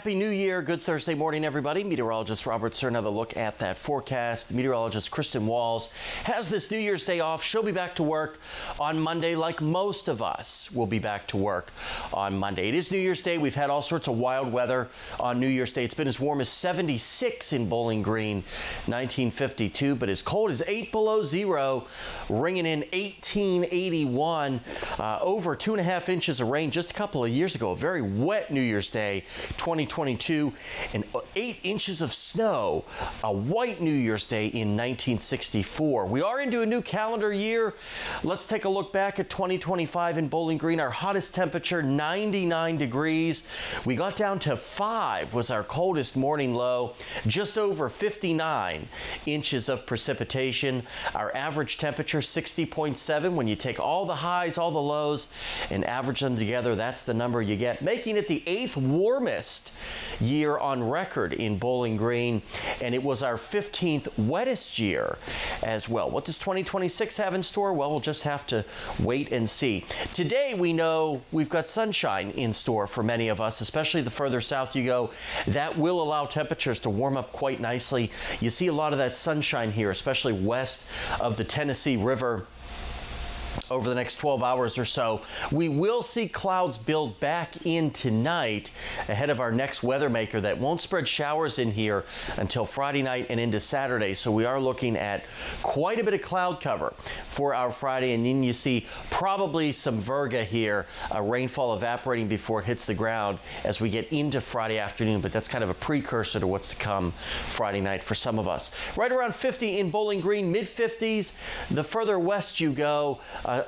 Happy New Year. Good Thursday morning, everybody. Meteorologist Robert Suhr. Another look at that forecast. Meteorologist Kristen Walls has this New Year's Day off. She'll be back to work on Monday, like most of us will be back to work on Monday. It is New Year's Day. We've had all sorts of wild weather on New Year's Day. It's been as warm as 76 in Bowling Green, 1952, but as cold as 8 below zero, ringing in 1881. Over 2.5 inches of rain just a couple of years ago. A very wet New Year's Day, 2022, and 8 inches of snow, a white New Year's Day in 1964. We are into a new calendar year. Let's take a look back at 2025 in Bowling Green. Our hottest temperature, 99 degrees. We got down to 5 was our coldest morning low, just over 59 inches of precipitation. Our average temperature, 60.7. When you take all the highs, all the lows, and average them together, that's the number you get, making it the 8th warmest year on record in Bowling Green, and it was our 15th wettest year as well. What does 2026 have in store? Well, we'll just have to wait and see. Today, we know we've got sunshine in store for many of us, especially the further south you go. That will allow temperatures to warm up quite nicely. You see a lot of that sunshine here, especially west of the Tennessee River. Over the next 12 hours or so, we will see clouds build back in tonight ahead of our next weather maker that won't spread showers in here until Friday night and into Saturday. So we are looking at quite a bit of cloud cover for our Friday. And then you see probably some virga here, rainfall evaporating before it hits the ground as we get into Friday afternoon. But that's kind of a precursor to what's to come Friday night for some of us. Right around 50 in Bowling Green, mid-50s. The further west you go,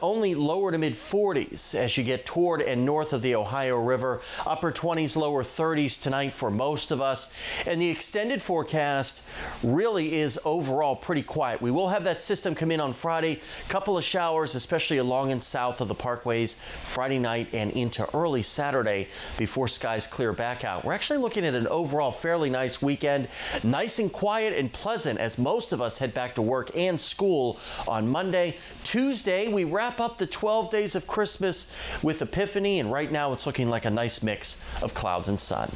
only lower to mid-40s as you get toward and north of the Ohio River. Upper 20s, lower 30s tonight for most of us. And the extended forecast really is overall pretty quiet. We will have that system come in on Friday. Couple of showers, especially along and south of the parkways, Friday night and into early Saturday before skies clear back out. We're actually looking at an overall fairly nice weekend. Nice and quiet and pleasant as most of us head back to work and school on Monday. Tuesday, we wrap up the 12 days of Christmas with Epiphany, and right now it's looking like a nice mix of clouds and sun.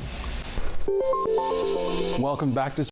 Welcome back to